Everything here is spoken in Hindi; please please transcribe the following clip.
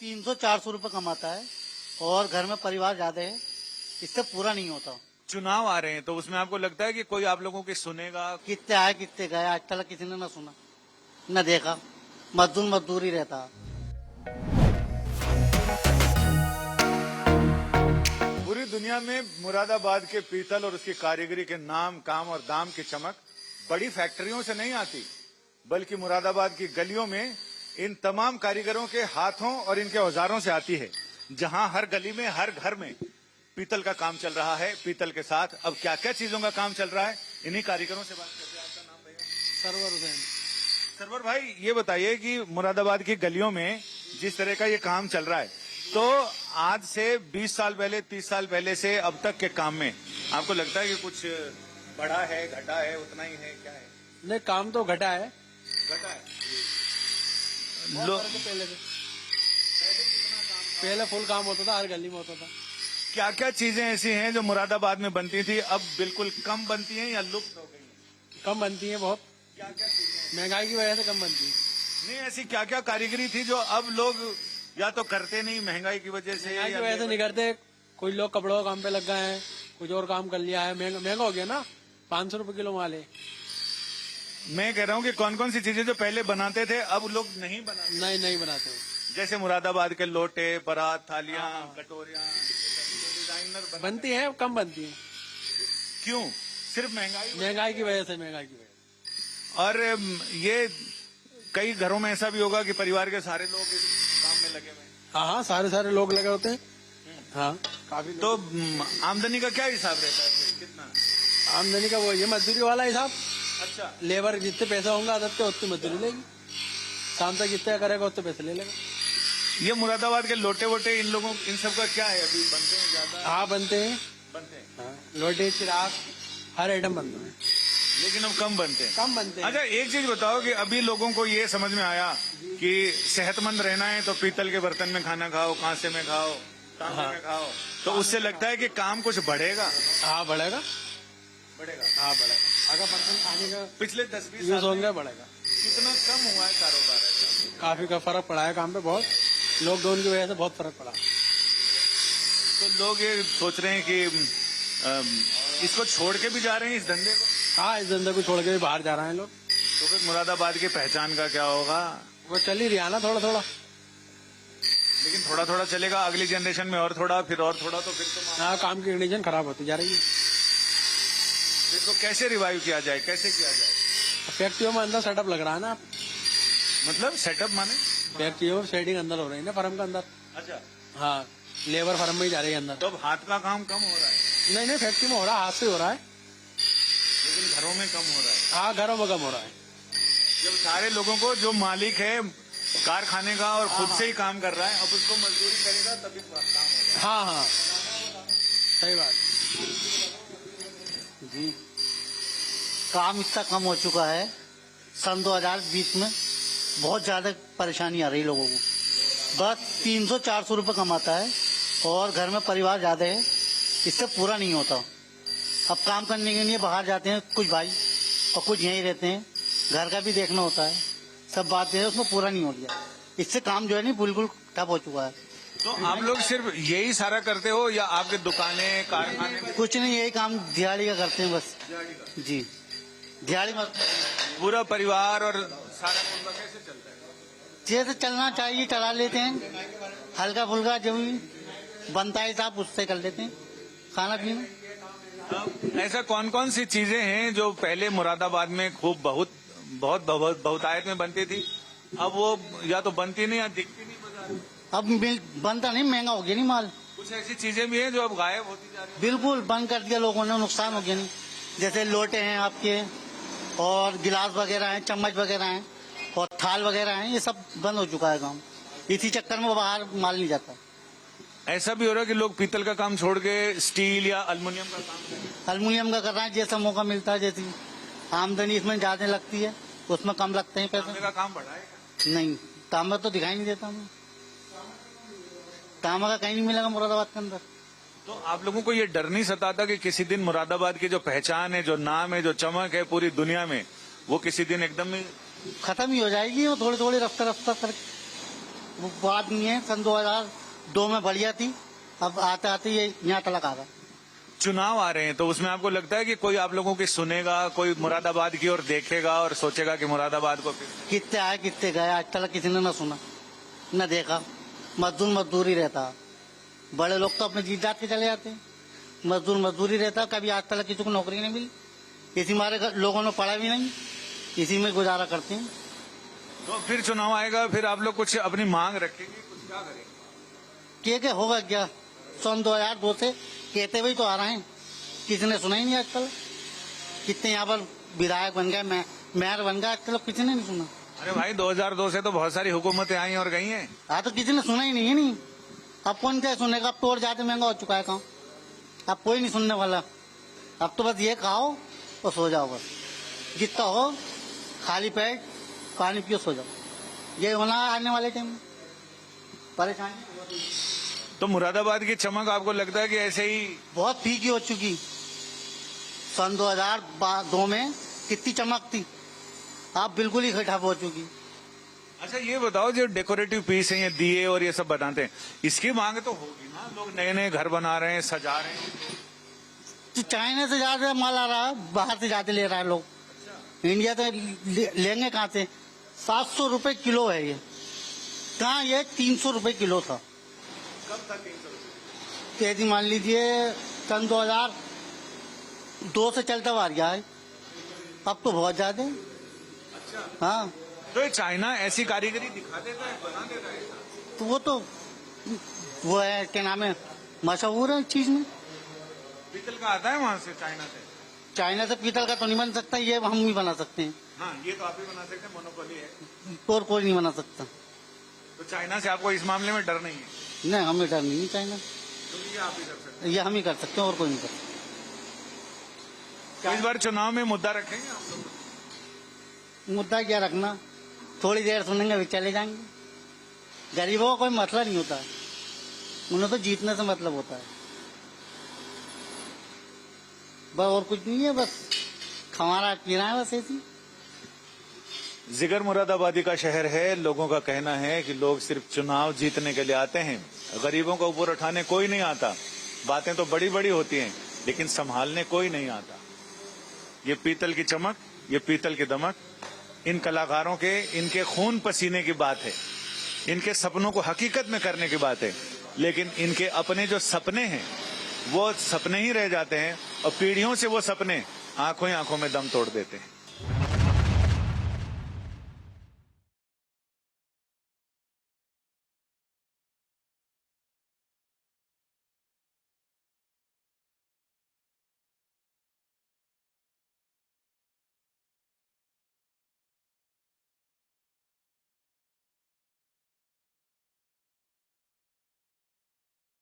300-400 रुपए कमाता है और घर में परिवार ज्यादा है, इससे पूरा नहीं होता। चुनाव आ रहे हैं तो उसमें आपको लगता है कि कोई आप लोगों की सुनेगा? कितने आए कितने गए आज तक किसी ने न सुना न देखा। मजदूर ही रहता। पूरी दुनिया में मुरादाबाद के पीतल और उसकी कारीगरी के नाम, काम और दाम की चमक बड़ी फैक्ट्रियों से नहीं आती, बल्कि मुरादाबाद की गलियों में इन तमाम कारीगरों के हाथों और इनके औजारों से आती है, जहां हर गली में, हर घर में पीतल का काम चल रहा है। पीतल के साथ अब क्या क्या चीजों का काम चल रहा है, इन्हीं कारीगरों से बात करते हैं। आपका नाम भैया? सरवर हुसैन। सरवर भाई, ये बताइए कि मुरादाबाद की गलियों में जिस तरह का ये काम चल रहा है, तो आज से 20 साल पहले, 30 साल पहले से अब तक के काम में आपको लगता है कि कुछ बढ़ा है, घटा है, उतना ही है, क्या है? नहीं, काम तो घटा है। घटा है। पहले फुल काम होता था, हर गली में होता था। क्या क्या चीजें ऐसी हैं जो मुरादाबाद में बनती थी, अब बिल्कुल कम बनती हैं या लुप्त हो गई? कम बनती है बहुत। क्या क्या चीजें? महंगाई की वजह से कम बनती है। नहीं, ऐसी क्या क्या कारीगरी थी जो अब लोग या तो करते नहीं महंगाई की वजह से, महंगाई या की वजह से नहीं करते। कोई लोग कपड़ों का काम पे लग गए हैं, कुछ और काम कर लिया है। महंगा हो गया ना, 500 रुपए किलो माल है। मैं कह रहा हूँ कि कौन कौन सी चीजें जो पहले बनाते थे अब लोग नहीं बनाते? नहीं बनाते हो। जैसे मुरादाबाद के लोटे, परात, थालियां, कटोरियां, डिजाइनर बनती है, कम बनती है। क्यों? सिर्फ महंगाई की वजह से। और ये कई घरों में ऐसा भी होगा कि परिवार के सारे लोग इस काम में लगे हुए हैं। हाँ, सारे लोग लगे होते हैं। हाँ, काफी। तो आमदनी का क्या हिसाब रहता है फिर? कितना आमदनी का वो ये मजदूरी वाला हिसाब। अच्छा, लेबर जितने पैसा होंगे आदत के उतनी मजदूरी लेगी। शाम तक जितने करेगा उतने पैसे ले लेगा। ये मुरादाबाद के लोटे वोटे इन लोगों, इन सब का क्या है? अभी बनते हैं ज्यादा? हाँ, बनते हैं। हाँ। लोटे, चिराग, हर आइटम बनते हैं, लेकिन अब कम बनते हैं। कम बनते हैं। अच्छा, एक चीज बताओ कि अभी लोगों को ये समझ में आया कि सेहतमंद रहना है तो पीतल के बर्तन में खाना खाओ, कांसे में खाओ, तांबे में खाओ, तो उससे लगता है कि काम कुछ बढ़ेगा। हाँ, बढ़ेगा। बढ़ेगा। अगर बर्तन खाने का पिछले 10-20 यूज साल होंगे में बढ़ेगा। कितना कम हुआ है कारोबार ऐसा? काफी का फर्क पड़ा है काम पे, बहुत। लॉकडाउन की वजह से बहुत फर्क पड़ा। तो लोग ये सोच रहे हैं कि इसको छोड़ के भी जा रहे हैं, इस धंधे को। हाँ, इस धंधे को छोड़ के भी बाहर जा रहे हैं लोग। तो फिर मुरादाबाद की पहचान का क्या होगा? वो चल ही रहा ना, थोड़ा। लेकिन थोड़ा थोड़ा चलेगा, अगली जनरेशन में और थोड़ा, फिर और थोड़ा, तो फिर तो हाँ, काम की कंडीशन खराब होती जा रही है। इसको कैसे रिवाइव किया जाए, कैसे किया जाए? फैक्ट्रियों में अंदर सेटअप लग रहा है ना। मतलब सेटअप माने? फैक्ट्रियों में सेटिंग अंदर हो रही है ना, फर्म के अंदर। अच्छा, हाँ, लेबर फर्म में ही जा रही है अंदर। तो अब हाथ का काम कम हो रहा है, नहीं, फैक्ट्री में हो रहा है, हाथ से हो रहा है। लेकिन घरों में कम हो रहा है। हाँ, घरों में कम हो रहा है। जब सारे लोगों को, जो मालिक है कारखाने का और खुद से ही काम कर रहा है, अब उसको मजदूरी करेगा तभी काम होगा। हाँ, सही बात जी। काम इतना कम हो चुका है, सन 2020 में बहुत ज्यादा परेशानी आ रही लोगों को। बस 300-400 रुपए कमाता है और घर में परिवार ज्यादा है, इससे पूरा नहीं होता। अब काम करने के लिए बाहर जाते हैं कुछ भाई और कुछ यहीं रहते हैं, घर का भी देखना होता है, सब बातें हैं, उसमें पूरा नहीं हो गया। इससे काम जो है नहीं बिल्कुल ठप हो चुका है। तो आप लोग सिर्फ यही सारा करते हो या आपके दुकानें, कारखाने? कुछ नहीं, यही काम दिहाड़ी का करते हैं बस। जी, दिहाड़ी में पूरा परिवार और सारा कुटुंब कैसे चलता है? जैसे चलना चाहिए चला लेते हैं, हल्का फुल्का जो भी बनता है साहब उससे कर लेते हैं खाना पीना। ऐसा कौन कौन सी चीजें हैं जो पहले मुरादाबाद में खूब बहुतायत में बनती थी, अब वो या तो बनती नहीं या दिखती नहीं बाजार में? अब बनता नहीं, महंगा हो गया नहीं माल। कुछ ऐसी चीजें भी हैं जो अब गायब होती जा रही हैं। बिल्कुल बंद कर दिया लोगों ने, नुकसान हो गया नहीं। जैसे लोटे हैं आपके और गिलास वगैरह हैं, चम्मच वगैरह हैं और थाल वगैरह हैं, ये सब बंद हो चुका है काम। इसी चक्कर में बाहर माल नहीं जाता। ऐसा भी हो रहा है कि लोग पीतल का काम छोड़ के स्टील या अल्युमिनियम का काम कर रहे हैं। अल्युमिनियम का कर रहा है, जैसा मौका मिलता है, जैसी आमदनी इसमें ज्यादा लगती है उसमें कम लगते हैं तांबे पैसे। का काम बढ़ा है? नहीं, तांबा तो दिखाई नहीं देता हमें, तांबा का कहीं नहीं मिलेगा मुरादाबाद के अंदर। तो आप लोगों को ये डर नहीं सताता कि किसी दिन मुरादाबाद की जो पहचान है, जो नाम है, जो चमक है पूरी दुनिया में, वो किसी दिन एकदम ही खत्म ही हो जाएगी, वो थोड़ी थोड़ी रफ्ता करके। वो बात नहीं है। सन 2002 में बढ़िया थी, अब आते आते ये यहाँ तक आ गया। चुनाव आ रहे हैं तो उसमें आपको लगता है कि कोई आप लोगों की सुनेगा, कोई मुरादाबाद की ओर देखेगा और सोचेगा कि मुरादाबाद को कितने आए कितने गए, आज तक किसी ने न सुना न देखा। मजदूरी रहता, बड़े लोग तो अपने जीत जात के चले जाते हैं, मजदूरी रहता। कभी आज तक किसी को नौकरी नहीं मिली, इसी मारे लोगों ने पढ़ा भी नहीं, इसी में गुजारा करते हैं। तो फिर चुनाव आएगा, फिर आप लोग कुछ अपनी मांग रखेंगे, कुछ क्या करेंगे? क्या होगा क्या? सन 2002 से कहते हुए तो आ रहे हैं, किसी ने सुना ही नहीं आजकल। कितने यहाँ पर विधायक बन गए, मेयर बन गए, आजकल किसी ने नहीं सुना। अरे भाई 2002 से तो बहुत सारी हुकूमतें आई और गई हैं। हाँ तो किसी ने सुना ही नहीं है। नहीं, अब कौन क्या सुनेगा? अब तो और ज्यादा महंगा हो चुका है काम, अब कोई नहीं सुनने वाला। अब तो बस ये खाओ और सो जाओ, बस जितना हो खाली पेट पानी पियो सो जाओ, ये होना आने वाले टाइम में। परेशानी तो मुरादाबाद की चमक आपको लगता है कि ऐसे ही बहुत फीकी हो चुकी। सन 2002 में कितनी चमक थी, आप बिल्कुल ही ठप हो चुकी। अच्छा ये बताओ, जो डेकोरेटिव पीस है, ये दिए और ये सब बनाते हैं, इसकी मांग तो होगी ना? लोग नए नए घर बना रहे हैं, सजा रहे हैं। तो चाइना से ज्यादा माल आ रहा है, बाहर से ज्यादा ले रहा है लोग। इंडिया तो लेंगे कहाँ से? 700 रुपए किलो है ये, कहाँ ये 300 रुपए किलो था। कब था 300 रुपए? तेजी मान लीजिए सन 2002 से चलता हुआ आ गया है, अब तो बहुत ज्यादा है। अच्छा, हाँ तो ये चाइना ऐसी कारीगरी दिखा देता है, बना देता है? तो वो है क्या नाम है, मशहूर है इस चीज में। पीतल का आता है वहाँ से, चाइना से? चाइना से पीतल का तो नहीं बन सकता, ये हम ही बना सकते हैं। हाँ, ये तो आप ही बना सकते हैं, मोनोपोली है। और कोई नहीं बना सकता। तो चाइना से आपको इस मामले में डर नहीं है? नहीं, हमें डर नहीं है चाइना, तो ये आप ही कर सकते ये हम ही कर सकते हैं और कोई नहीं कर सकता। हैं। इस बार चुनाव में मुद्दा रखेंगे आप लोग? मुद्दा क्या रखना, थोड़ी देर सुनेंगे फिर चले जाएंगे। गरीबों का कोई मतलब नहीं होता है, उन्हें तो जीतने से मतलब होता है, बस और कुछ नहीं है। बस हमारा पीना है, बस ऐसी। जिगर मुरादाबादी का शहर है। लोगों का कहना है कि लोग सिर्फ चुनाव जीतने के लिए आते हैं, गरीबों को ऊपर उठाने कोई नहीं आता। बातें तो बड़ी बड़ी होती हैं, लेकिन संभालने कोई नहीं आता। ये पीतल की चमक, ये पीतल की दमक, इन कलाकारों के, इनके खून पसीने की बात है, इनके सपनों को हकीकत में करने की बात है। लेकिन इनके अपने जो सपने हैं वो सपने ही रह जाते हैं, और पीढ़ियों से वो सपने आंखों ही आंखों में दम तोड़ देते हैं।